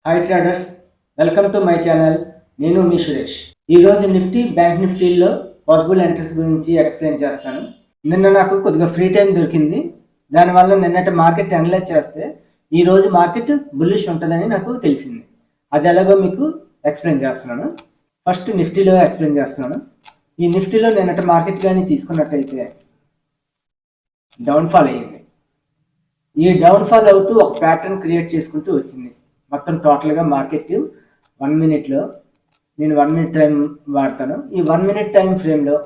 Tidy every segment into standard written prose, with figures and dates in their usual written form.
Hi traders, welcome to my channel. నేను మీ సురేష్. ఈరోజు Nifty bank నిఫ్టీలో పాసిబుల్ ఎంట్రీస్ గురించి ఎక్స్ప్లెయిన్ చేస్తాను. నిన్న నాకు కొద్దిగా ఫ్రీ టైం దొరికింది. దానివల్ల నిన్నటి మార్కెట్ అనలైజ్ చేస్తే ఈరోజు మార్కెట్ బుల్లిష్ ఉంటుందని నాకు తెలిసింది. అది ఎలాగో మీకు ఎక్స్ప్లెయిన్ చేస్తున్నాను. ఫస్ట్ నిఫ్టీలో ఎక్స్ప్లెయిన్ చేస్తున్నాను. ఈ నిఫ్టీలో నిన్నటి మార్కెట్ కానీ తీసుకున్నట్టయితే డౌన్ఫాల్ అయ్యింది. ఈ డౌన్ఫాల్ అవుతూ ఒక ప్యాటర్న్ క్రియేట్ చేసుకుంటూ వచ్చింది. మొత్తం టోటల్గా మార్కెట్ 1 మినిట్లో, నేను 1 మినిట్ టైం వాడతాను. ఈ 1 మినిట్ టైం ఫ్రేమ్లో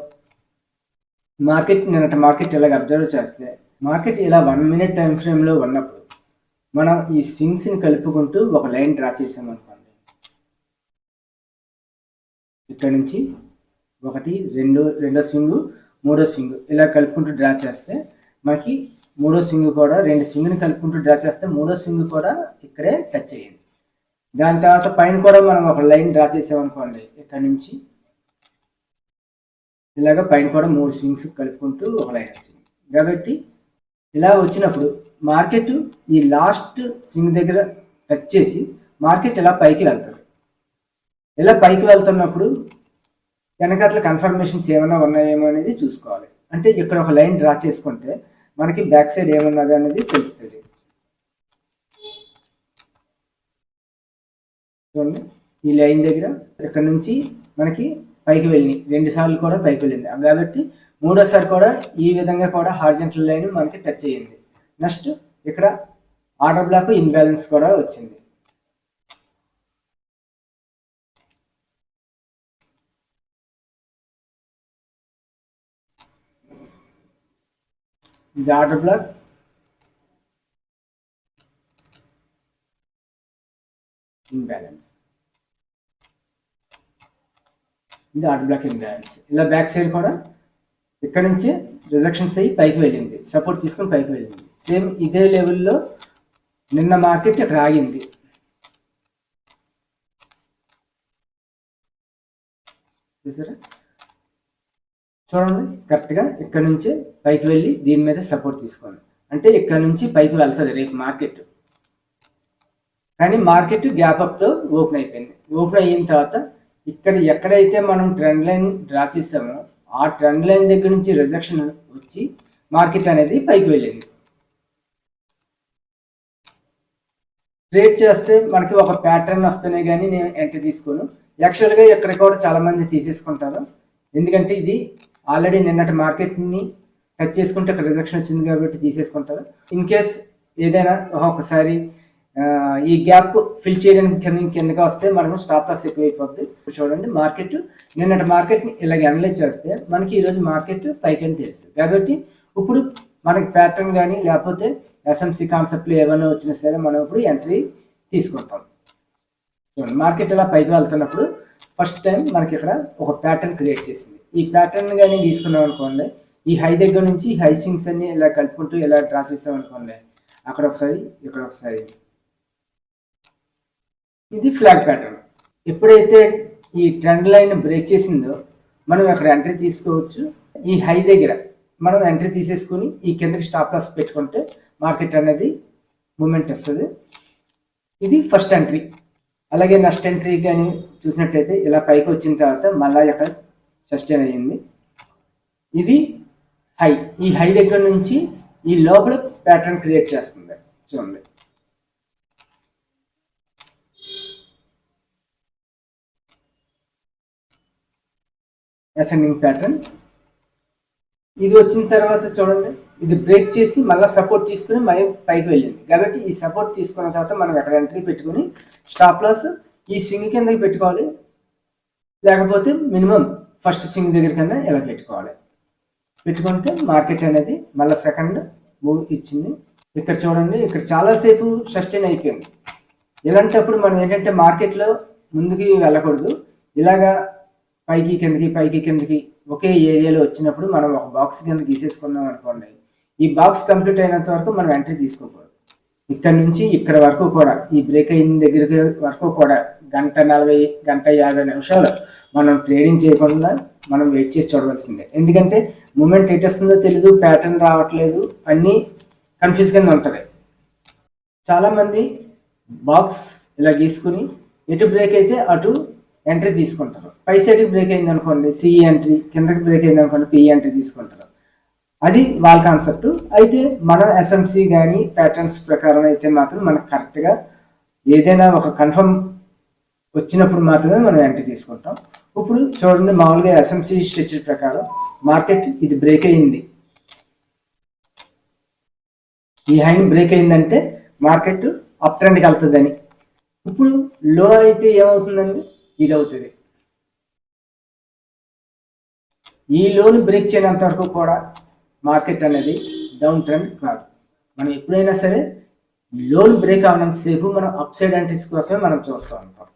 నిన్నటి మార్కెట్ ఇలాగ అబ్జర్వ్ చేస్తే మార్కెట్ ఇలా 1 మినిట్ టైం ఫ్రేమ్లో ఉన్నప్పుడు మనం ఈ స్వింగ్స్ని కలుపుకుంటూ ఒక లైన్ డ్రా చేసామనుకోండి. ఇక్కడ నుంచి 1, 2 రెండో స్వింగ్, మూడో స్వింగ్ ఇలా కలుపుకుంటూ డ్రా చేస్తే మనకి మూడో స్వింగ్ కూడా 2 స్వింగ్ని కలుపుకుంటూ డ్రా చేస్తే మూడో స్వింగ్ కూడా ఇక్కడే టచ్ అయ్యింది. దాని తర్వాత పైన కూడా మనం ఒక లైన్ డ్రా చేసామనుకోండి. ఇక్కడ నుంచి ఇలాగ పైన కూడా 3 స్వింగ్స్ కలుపుకుంటూ ఒక లైన్ వచ్చింది. కాబట్టి ఇలా వచ్చినప్పుడు మార్కెట్ ఈ లాస్ట్ స్వింగ్ దగ్గర టచ్ చేసి మార్కెట్ ఇలా పైకి వెళ్తుంది. ఇలా పైకి వెళ్తున్నప్పుడు వెనకాతల కన్ఫర్మేషన్స్ ఏమైనా ఉన్నాయేమో అనేది చూసుకోవాలి. అంటే ఇక్కడ ఒక లైన్ డ్రా చేసుకుంటే మనకి బ్యాక్ సైడ్ ఏమన్నది అనేది తెలుస్తుంది. చూడండి, ఈ లైన్ దగ్గర ఇక్కడ నుంచి మనకి పైకి వెళ్ళినాయి, 2 సార్లు కూడా పైకి వెళ్ళింది. కాబట్టి మూడోసారి కూడా ఈ విధంగా కూడా హారిజంటల్ లైన్ మనకి టచ్ అయ్యింది. నెక్స్ట్ ఇక్కడ ఆర్డర్ బ్లాక్ ఇన్బ్యాలెన్స్ కూడా వచ్చింది. ఇది ఆర్డర్ బ్లాక్, ఇంబ్యాలెన్స్, ఇది ఆర్డర్ బ్లాక్ ఇంబ్యాలెన్స్. ఇలా బ్యాక్ సైడ్ కూడా ఇక్కడ నుంచి రిజెక్షన్స్ అయ్యి పైకి వెళ్ళింది, సపోర్ట్ తీసుకొని పైకి వెళ్ళింది. సేమ్ ఇదే లెవెల్లో నిన్న మార్కెట్ ఇక్కడ ఆగింది. చూసారా, చూడండి, కరెక్ట్గా ఇక్కడ నుంచి పైకి వెళ్ళి దీని మీద సపోర్ట్ తీసుకోండి. అంటే ఇక్కడ నుంచి పైకి వెళ్తుంది రేపు మార్కెట్. కానీ మార్కెట్ గ్యాప్ అప్తో ఓపెన్ అయిపోయింది. ఓపెన్ అయిన తర్వాత ఇక్కడ ఎక్కడైతే మనం ట్రెండ్ లైన్ డ్రా చేసామో ఆ ట్రెండ్ లైన్ దగ్గర నుంచి రిజెక్షన్ వచ్చి మార్కెట్ అనేది పైకి వెళ్ళింది. ట్రేడ్ చేస్తే మనకి ఒక ప్యాటర్న్ వస్తేనే కానీ నేను ఎంట్రీ తీసుకోను. యాక్చువల్గా ఇక్కడ కూడా చాలామంది తీసేసుకుంటారు. ఎందుకంటే ఇది ఆల్రెడీ నిన్నటి మార్కెట్ని టచ్ చేసుకుంటే ఇక్కడ రిజెక్షన్ వచ్చింది కాబట్టి తీసేసుకుంటారు. ఇన్ కేస్ ఏదైనా ఒకసారి ఈ గ్యాప్ ఫిల్ చేయడానికి కిందగా వస్తే మనకు స్టాప్ లాస్ ఎక్కువైపోద్ది. చూడండి, మార్కెట్ నిన్నటి మార్కెట్ని ఇలాగ అనలైజ్ చేస్తే మనకి ఈరోజు మార్కెట్ పైకని తెలుసు. కాబట్టి ఇప్పుడు మనకి ప్యాటర్న్ కానీ లేకపోతే ఎస్ఎంసి కాన్సెప్ట్లు ఏమైనా వచ్చినా సరే మనం ఇప్పుడు ఎంట్రీ తీసుకుంటాం. చూడండి, మార్కెట్ ఇలా పైకి వెళ్తున్నప్పుడు ఫస్ట్ టైం మనకి ఇక్కడ ఒక ప్యాటర్న్ క్రియేట్ చేసింది. ఈ ప్యాటర్న్ కానీ తీసుకున్నాం అనుకోండి, ఈ హై దగ్గర నుంచి హై స్వింగ్స్ అన్ని ఇలా కలుపుకుంటూ ఇలా డ్రా చేసాం అనుకోండి. అక్కడ ఒకసారి, ఇక్కడ ఒకసారి, ఇది ఫ్లాగ్ ప్యాటర్న్. ఎప్పుడైతే ఈ ట్రెండ్ లైన్ బ్రేక్ చేసిందో మనం అక్కడ ఎంట్రీ తీసుకోవచ్చు. ఈ హై దగ్గర మనం ఎంట్రీ తీసేసుకుని ఈ కిందకి స్టాప్ లాస్ పెట్టుకుంటే మార్కెట్ అనేది మూమెంట్ వస్తుంది. ఇది ఫస్ట్ ఎంట్రీ. అలాగే నెక్స్ట్ ఎంట్రీ కానీ చూసినట్టయితే ఇలా పైకి వచ్చిన తర్వాత మళ్ళీ అక్కడ సస్టైన్ అయ్యింది. ఇది హై. ఈ హై దగ్గర నుంచి ఈ లోపల ప్యాటర్న్ క్రియేట్ చేస్తుంది. చూడండి, అసెండింగ్ ప్యాటర్న్. ఇది వచ్చిన తర్వాత చూడండి, ఇది బ్రేక్ చేసి మళ్ళీ సపోర్ట్ తీసుకుని మళ్ళీ పైకి వెళ్ళింది. కాబట్టి ఈ సపోర్ట్ తీసుకున్న తర్వాత మనం ఎక్కడ ఎంట్రీ పెట్టుకుని స్టాప్ లాస్ ఈ స్వింగ్ కిందకి పెట్టుకోవాలి. లేకపోతే మినిమం ఫస్ట్ స్వింగ్ దగ్గర కన్నా ఇలా పెట్టుకుంటే మార్కెట్ అనేది మళ్ళీ సెకండ్ మూవ్ ఇచ్చింది. ఇక్కడ చూడండి, ఇక్కడ చాలాసేపు సస్టైన్ అయిపోయింది. ఇలాంటప్పుడు మనం ఏంటంటే మార్కెట్లో ముందుకి వెళ్ళకూడదు. ఇలాగా పైకి కిందకి ఒకే ఏరియాలో వచ్చినప్పుడు మనం ఒక బాక్స్ కింద గీసేసుకున్నాం అనుకోండి, ఈ బాక్స్ కంప్లీట్ అయినంత వరకు మనం ఎంట్రీ తీసుకోకూడదు. ఇక్కడ నుంచి ఇక్కడ వరకు కూడా ఈ బ్రేక్ అయిన దగ్గర వరకు కూడా 1:40 1:50 నిమిషాలు మనం ట్రేడింగ్ చేయకుండా మనం వెయిట్ చేసి చూడవలసిందే. ఎందుకంటే మూమెంట్ ఎటు వస్తుందో తెలీదు, ప్యాటర్న్ రావట్లేదు, అన్నీ కన్ఫ్యూజ్ కింద ఉంటుంది. చాలామంది బాక్స్ ఇలా గీసుకుని ఎటు బ్రేక్ అయితే అటు ఎంట్రీ తీసుకుంటారు. పై సైడ్కి బ్రేక్ అయింది అనుకోండి సి ఎంట్రీ, కిందకి బ్రేక్ అయింది అనుకోండి పి ఎంట్రీ తీసుకుంటారు. అది వాళ్ళ కాన్సెప్ట్. అయితే మనం ఎస్ఎంసి కానీ ప్యాటర్న్స్ ప్రకారం అయితే మాత్రం మనకు కరెక్ట్గా ఏదైనా ఒక కన్ఫర్మ్ వచ్చినప్పుడు మాత్రమే మనం ఎంట్రీ తీసుకుంటాం. ఇప్పుడు చూడండి, మామూలుగా ఎస్ఎంసి స్ట్రక్చర్ ప్రకారం మార్కెట్ ఇది బ్రేక్ అయింది, ఈ హైన్ బ్రేక్ అయిందంటే మార్కెట్ అప్ ట్రెండ్కి వెళ్తుందని. ఇప్పుడు లో అయితే ఏమవుతుందండి, ఇది అవుతుంది. ఈ లోన్ బ్రేక్ చేయనంత వరకు కూడా మార్కెట్ అనేది డౌన్ ట్రెండ్ కాదు. మనం ఎప్పుడైనా సరే లోన్ బ్రేక్ అవనంత సేపు మనం అప్ సైడ్ ఎంట్రీస్ కోసమే మనం చూస్తూ ఉంటాం.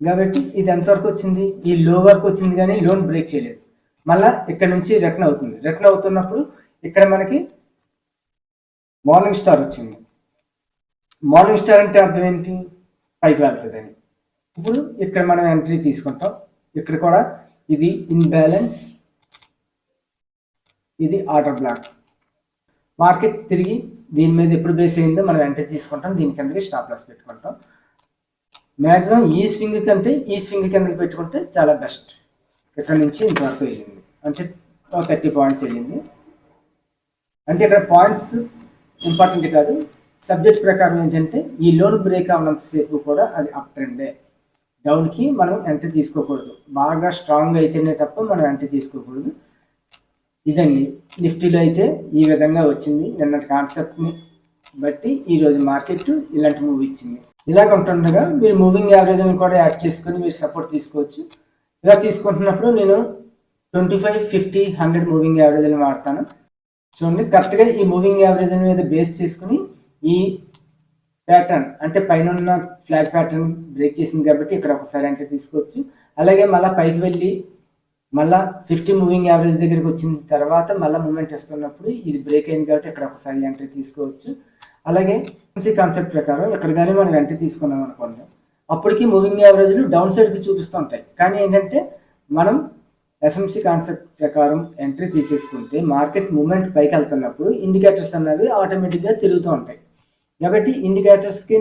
కాబట్టి ఇది ఎంతవరకు వచ్చింది, ఈ లో వరకు వచ్చింది కానీ లోన్ బ్రేక్ చేయలేదు. మళ్ళీ ఇక్కడ నుంచి రిటర్న్ అవుతుంది. రిటర్న్ అవుతున్నప్పుడు ఇక్కడ మనకి మార్నింగ్ స్టార్ వచ్చింది. మార్నింగ్ స్టార్ అంటే అర్థం ఏంటి, పైకి వెళ్తుందని. ఇప్పుడు ఇక్కడ మనం ఎంట్రీ తీసుకుంటాం. ఇక్కడ కూడా ఇది ఇన్బ్యాలెన్స్, ఇది ఆర్డర్ బ్లాక్. మార్కెట్ తిరిగి దీని మీద ఎప్పుడు బేస్ అయిందో మనం ఎంట్రీ తీసుకుంటాం, దీని కిందకి స్టాప్ లాస్ పెట్టుకుంటాం. మ్యాక్సిమం ఈ స్వింగ్ కంటే ఈ స్వింగ్ కిందకి పెట్టుకుంటే చాలా బెస్ట్. ఇక్కడ నుంచి ఇంతవరకు వెళ్ళింది అంటే 30 పాయింట్స్ వెళ్ళింది. అంటే ఇక్కడ పాయింట్స్ ఇంపార్టెంట్ కాదు, సబ్జెక్ట్ ప్రకారం ఏంటంటే ఈ లోన్ బ్రేక్ అవ్వనంతసేపు కూడా అది అప్ ట్రెండే. డౌన్కి మనం ఎంట్రీ తీసుకోకూడదు, బాగా స్ట్రాంగ్ అయితేనే తప్ప మనం ఎంట్రీ తీసుకోకూడదు. ఇదండి నిఫ్టీలో అయితే ఈ విధంగా వచ్చింది. నిన్నటి కాన్సెప్ట్ని బట్టి ఈరోజు మార్కెట్ ఇలాంటి మూవ్ ఇచ్చింది. ఇలాగ ఉంటుండగా మీరు మూవింగ్ యావరేజ్ని కూడా యాడ్ చేసుకొని మీరు సపోర్ట్ తీసుకోవచ్చు. ఇలా తీసుకుంటున్నప్పుడు నేను 25, 50, 100 మూవింగ్ యావరేజ్ని వాడతాను. చూడండి, కరెక్ట్గా ఈ మూవింగ్ యావరేజ్ మీద బేస్ చేసుకుని ఈ ప్యాటర్న్ అంటే పైన ఉన్న ఫ్లాగ్ ప్యాటర్న్ బ్రేక్ చేసింది కాబట్టి ఇక్కడ ఒకసారి ఎంట్రీ తీసుకోవచ్చు. అలాగే మళ్ళీ పైకి వెళ్ళి మళ్ళీ 50 మూవింగ్ యావరేజ్ దగ్గరికి వచ్చిన తర్వాత మళ్ళీ మూమెంట్ ఇస్తున్నప్పుడు ఇది బ్రేక్ అయింది కాబట్టి ఇక్కడ ఒకసారి ఎంట్రీ తీసుకోవచ్చు. అలాగే కాన్సెప్ట్ ప్రకారం ఇక్కడ కానీ మనం ఎంట్రీ తీసుకున్నాం అనుకోండి, అప్పటికి మూవింగ్ యావరేజ్లు డౌన్ సైడ్కి చూపిస్తూ ఉంటాయి. కానీ ఏంటంటే మనం ఎస్ఎంసి కాన్సెప్ట్ ప్రకారం ఎంట్రీ తీసేసుకుంటే మార్కెట్ మూమెంట్ పైకి వెళ్తున్నప్పుడు ఇండికేటర్స్ అన్నవి ఆటోమేటిక్గా తిరుగుతూ ఉంటాయి. కాబట్టి ఇండికేటర్స్కి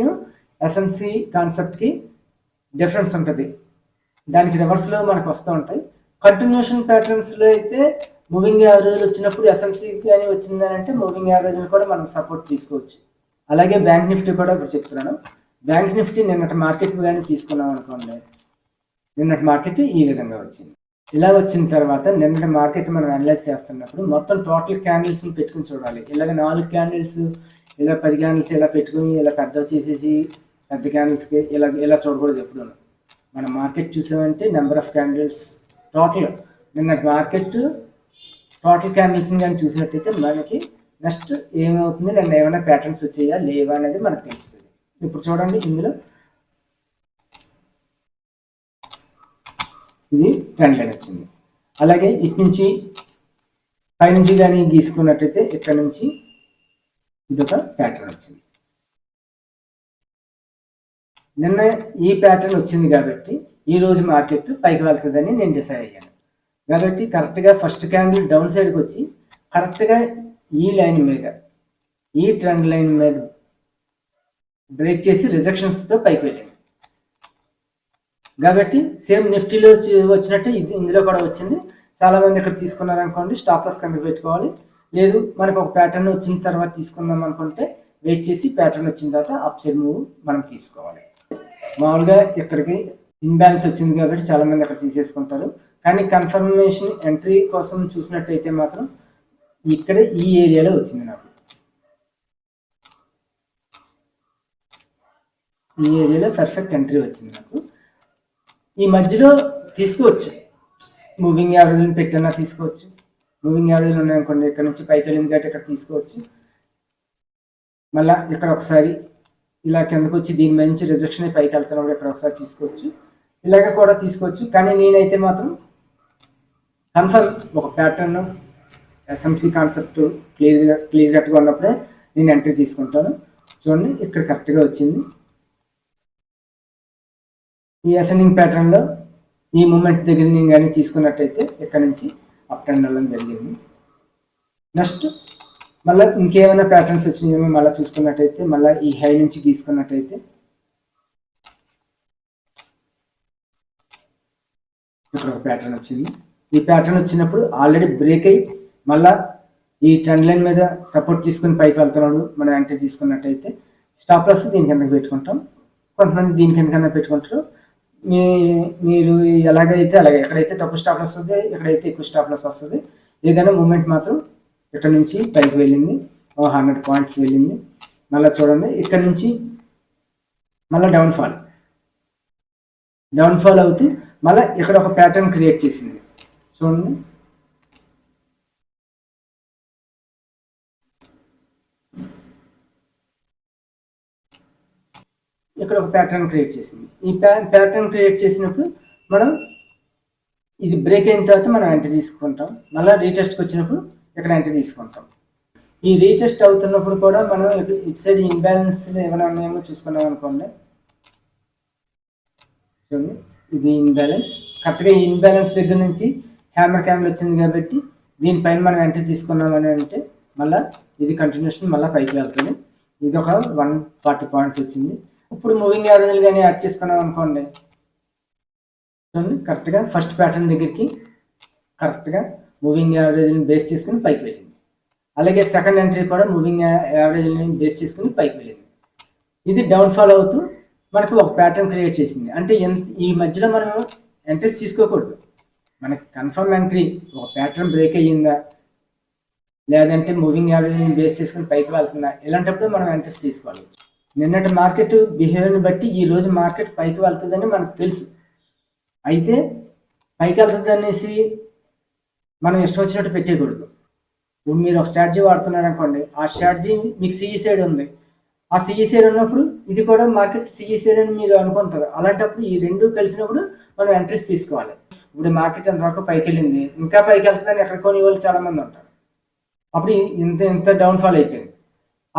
ఎస్ఎంసి కాన్సెప్ట్కి డిఫరెన్స్ ఉంటుంది. దానికి రివర్స్లో మనకు వస్తూ ఉంటాయి. కంటిన్యూషన్ ప్యాటర్న్స్లో అయితే మూవింగ్ యావరేజ్ వచ్చినప్పుడు ఎస్ఎంసి కానీ వచ్చిందని అంటే మూవింగ్ యావరేజ్ని కూడా మనం సపోర్ట్ తీసుకోవచ్చు. అలాగే బ్యాంక్ నిఫ్టీ కూడా ఇప్పుడు చెప్తున్నాను. బ్యాంక్ నిఫ్టీ నిన్నటి మార్కెట్ కానీ తీసుకున్నాం అనుకోండి, నిన్నటి మార్కెట్ ఈ విధంగా వచ్చింది. ఇలా వచ్చిన తర్వాత నిన్నటి మార్కెట్ మనం అనలైజ్ చేస్తున్నప్పుడు మొత్తం టోటల్ క్యాండిల్స్ని పెట్టుకుని చూడాలి. ఇలాగ 4 క్యాండిల్స్ ఇలా 10 క్యాండిల్స్ ఇలా పెట్టుకుని ఇలా పెద్ద చేసేసి పెద్ద క్యాండిల్స్కి ఇలా చూడకూడదు. ఎప్పుడు మన మార్కెట్ చూసామంటే నెంబర్ ఆఫ్ క్యాండిల్స్ టోటల్ నిన్నటి మార్కెట్ టోటల్ క్యాండిల్స్ని కానీ చూసినట్టయితే మనకి నెక్స్ట్ ఏమవుతుంది, నిన్న ఏమైనా ప్యాటర్న్స్ వచ్చాయా లేవా అనేది మనకు తెలుస్తుంది. ఇప్పుడు చూడండి, ఇందులో ఇది ట్రెండ్ లైన్ వచ్చింది. అలాగే ఇటు నుంచి పైనుంచి కానీ గీసుకున్నట్టయితే ఇక్కడ నుంచి ఇదొక ప్యాటర్న్ వచ్చింది. నిన్న ఈ ప్యాటర్న్ వచ్చింది కాబట్టి ఈరోజు మార్కెట్ పైకి వెళ్తుందని నేను డిసైడ్ అయ్యాను. కాబట్టి కరెక్ట్గా ఫస్ట్ క్యాండిల్ డౌన్ సైడ్కి వచ్చి కరెక్ట్గా ఈ లైన్ మీద ఈ ట్రెండ్ లైన్ మీద బ్రేక్ చేసి రిజెక్షన్స్తో పైకి వెళ్ళింది. కాబట్టి సేమ్ నిఫ్టీలో వచ్చినట్టు ఇది ఇందులో కూడా వచ్చింది. చాలామంది ఇక్కడ తీసుకున్నారనుకోండి స్టాప్ లాస్ కింద పెట్టుకోవాలి. లేదు మనకు ఒక ప్యాటర్న్ వచ్చిన తర్వాత తీసుకుందాం అనుకుంటే వెయిట్ చేసి ప్యాటర్న్ వచ్చిన తర్వాత అప్ సైడ్ మూవ్ మనం తీసుకోవాలి. మామూలుగా ఇక్కడికి ఇన్బ్యాలెన్స్ వచ్చింది కాబట్టి చాలామంది అక్కడ తీసేసుకుంటారు. కానీ కన్ఫర్మేషన్ ఎంట్రీ కోసం చూసినట్టయితే మాత్రం ఇక్కడ ఈ ఏరియాలో వచ్చింది. నాకు ఈ ఏరియాలో పర్ఫెక్ట్ ఎంట్రీ వచ్చింది. నాకు ఈ మధ్యలో తీసుకోవచ్చు, మూవింగ్ యావరేజ్ని పెట్టినా తీసుకోవచ్చు. మూవింగ్ యావరేజ్లు ఉన్నాయనుకోండి, ఇక్కడ నుంచి పైకి వెళ్ళింది కాబట్టి ఇక్కడ తీసుకోవచ్చు. మళ్ళీ ఇక్కడ ఒకసారి ఇలా కిందకు వచ్చి దీని మంచి రిజెక్షన్ పైకి వెళ్తున్నప్పుడు ఇక్కడ ఒకసారి తీసుకోవచ్చు, ఇలాగ కూడా తీసుకోవచ్చు. కానీ నేనైతే మాత్రం కన్ఫర్మ్ ఒక ప్యాటర్న్ ఎస్ఎంసి కాన్సెప్ట్ క్లియర్ కట్గా ఉన్నప్పుడే నేను ఎంట్రీ తీసుకుంటాను. చూడండి, ఇక్కడ కరెక్ట్గా వచ్చింది. ఈ అసెండింగ్ ప్యాటర్న్లో ఈ మూమెంట్ దగ్గర నేను కానీ తీసుకున్నట్టయితే ఇక్కడ నుంచి అప్ ట్రెండ్ వెళ్ళడం జరిగింది. నెక్స్ట్ మళ్ళీ ఇంకేమైనా ప్యాటర్న్స్ వచ్చినాయేమో మళ్ళీ చూసుకున్నట్టయితే మళ్ళీ ఈ హై నుంచి గీసుకున్నట్టయితే ఇక్కడ ఒక ప్యాటర్న్ వచ్చింది. ఈ ప్యాటర్న్ వచ్చినప్పుడు ఆల్రెడీ బ్రేక్ అయ్యి మళ్ళీ ఈ ట్రెండ్ లైన్ మీద సపోర్ట్ తీసుకుని పైకి వెళ్తున్నాడు. మనం ఎంట్రీ తీసుకున్నట్టయితే స్టాప్ లాస్ దీని కిందకి పెట్టుకుంటాం. కొంతమంది దీని కిందకన్నా పెట్టుకుంటారు. మీరు ఎలాగైతే అలాగే, ఎక్కడైతే తక్కువ స్టాప్ లాస్ వస్తుంది, ఎక్కడైతే ఎక్కువ స్టాప్ లాస్ వస్తుంది. ఏదైనా మూమెంట్ మాత్రం ఇక్కడ నుంచి పైకి వెళ్ళింది, 100 పాయింట్స్ వెళ్ళింది. మళ్ళీ చూడండి ఇక్కడ నుంచి మళ్ళీ డౌన్ఫాల్ అవుతూ మళ్ళీ ఇక్కడ ఒక ప్యాటర్న్ క్రియేట్ చేసింది. చూడండి ఇక్కడ ఒక ప్యాటర్న్ క్రియేట్ చేసింది. ఈ ప్యాటర్న్ క్రియేట్ చేసినప్పుడు మనం ఇది బ్రేక్ అయిన తర్వాత మనం ఎంట్రీ తీసుకుంటాం. మళ్ళీ రీటెస్ట్కి వచ్చినప్పుడు ఇక్కడ ఎంట్రీ తీసుకుంటాం. ఈ రీటెస్ట్ అవుతున్నప్పుడు కూడా మనం ఇటు సైడ్ ఇన్బ్యాలెన్స్ ఏమైనా ఉన్నాయేమో చూసుకున్నాం అనుకోండి. చూడండి ఇది ఇన్బ్యాలెన్స్. కరెక్ట్గా ఈ ఇన్బ్యాలెన్స్ దగ్గర నుంచి హ్యామర్ క్యాండిల్ వచ్చింది కాబట్టి దీనిపైన మనం ఎంట్రీ తీసుకున్నామని అంటే మళ్ళీ ఇది కంటిన్యూషన్ మళ్ళీ పైకి వెళ్తుంది. ఇది ఒక 140 పాయింట్స్ వచ్చింది. ఇప్పుడు మూవింగ్ యావరేజ్లు కానీ యాడ్ చేసుకున్నాం అనుకోండి. చూడండి కరెక్ట్గా ఫస్ట్ ప్యాటర్న్ దగ్గరికి కరెక్ట్గా మూవింగ్ యావరేజ్ని బేస్ చేసుకుని పైకి వెళ్ళింది. అలాగే సెకండ్ ఎంట్రీ కూడా మూవింగ్ యావరేజ్ని బేస్ చేసుకుని పైకి వెళ్ళింది. ఇది డౌన్ఫాల్ అవుతూ మనకు ఒక ప్యాటర్న్ క్రియేట్ చేసింది. అంటే ఈ మధ్యలో మనం ఎంట్రీస్ తీసుకోకూడదు. మనకి కన్ఫర్మ్ ఎంట్రీ ఒక ప్యాటర్న్ బ్రేక్ అయ్యిందా లేదంటే మూవింగ్ యావరేజ్ని బేస్ చేసుకుని పైకి వెళ్తుందా, ఇలాంటప్పుడు మనం ఎంట్రీస్ తీసుకోవాలి. నిన్నటి మార్కెట్ బిహేవియర్ని బట్టి ఈరోజు మార్కెట్ పైకి వెళ్తుందని మనకు తెలుసు. అయితే పైకి వెళ్తుంది అనేసి మనం ఇష్టం వచ్చినట్టు పెట్టేయకూడదు. ఇప్పుడు మీరు ఒక స్ట్రాటజీ వాడుతున్నారు అనుకోండి, ఆ స్ట్రాటజీ మీకు సిఈ సైడ్ ఉంది. ఆ సిఈ సైడ్ ఉన్నప్పుడు ఇది కూడా మార్కెట్ సిఈ సైడ్ అని మీరు అనుకుంటారు. అలాంటప్పుడు ఈ రెండు కలిసినప్పుడు మనం ఎంట్రీస్ తీసుకోవాలి. ఇప్పుడు మార్కెట్ ఎంతవరకు పైకి వెళ్ళింది, ఇంకా పైకి వెళ్తుందని ఎక్కడ కొని వాళ్ళు చాలామంది ఉంటారు. అప్పుడు ఇంత డౌన్ఫాల్ అయిపోయింది.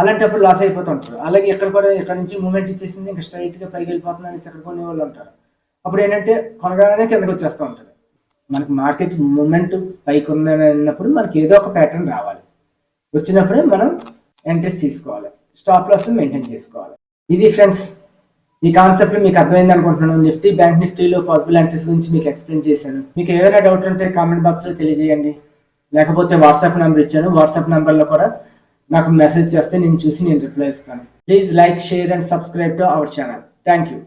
అలాంటప్పుడు లాస్ అయిపోతుంటారు. అలాగే ఇక్కడ కూడా ఇక్కడ నుంచి మూమెంట్ ఇచ్చేసింది, ఇంకా స్ట్రైట్గా పైకి వెళ్ళిపోతుంది అనేసి ఎక్కడ కొని వాళ్ళు ఉంటారు. అప్పుడు ఏంటంటే కొనగానే కిందకి వచ్చేస్తూ ఉంటుంది. మనకి మార్కెట్ మూమెంట్ పైకి ఉందని అన్నప్పుడు మనకి ఏదో ఒక ప్యాటర్న్ రావాలి. వచ్చినప్పుడే మనం ఎంట్రీస్ తీసుకోవాలి, స్టాప్ లాస్ మెయింటైన్ చేసుకోవాలి. ఇది ఫ్రెండ్స్, ఈ కాన్సెప్ట్ మీకు అర్థమైంది అనుకుంటున్నాను. నిఫ్టీ, బ్యాంక్ నిఫ్టీలో పాసిబుల్ ఎంట్రీస్ గురించి మీకు ఎక్స్ప్లెయిన్ చేశాను. మీకు ఏమైనా డౌట్ ఉంటే కామెంట్ బాక్స్లో తెలియజేయండి. లేకపోతే వాట్సాప్ నెంబర్ ఇచ్చాను, వాట్సాప్ నెంబర్లో కూడా నాకు మెసేజ్ చేస్తే నేను చూసి రిప్లై ఇస్తాను. Please like, share and subscribe to our channel. Thank you.